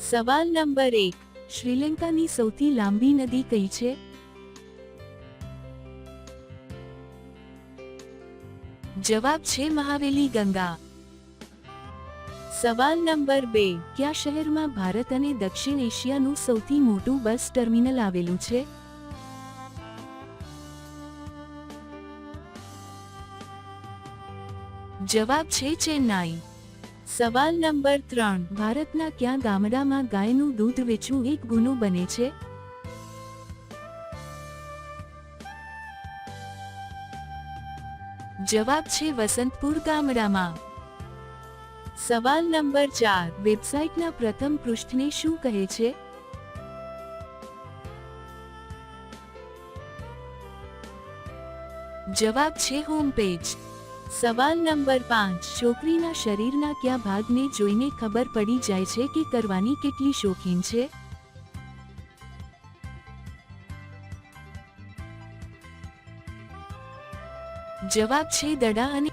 સવાલ નંબર 1, શ્રીલંકાની સૌથી લાંબી નદી કઈ છે? જવાબ છે મહાવેલી ગંગા. સવાલ નંબર 2, કયા શહેરમાં ભારત અને દક્ષિણ એશિયાનું સૌથી મોટું બસ ટર્મિનલ આવેલું છે? જવાબ છે ચેન્નાઈ. સવાલ નંબર 3, ભારતના કયા ગામડામાં ગાયનું દૂધ વેચવું એક ગુનો બને છે? જવાબ છે વસંતપુર ગામડામાં. સવાલ નંબર 4, વેબસાઇટના પ્રથમ પૃષ્ઠને શું કહે છે? જવાબ છે હોમ પેજ. સવાલ નંબર 5, છોકરીના શરીરના કયા ભાગને જોઈને ખબર પડી જાય છે કે કરવાની કેટલી શોખીન છે? જવાબ છે દડા અને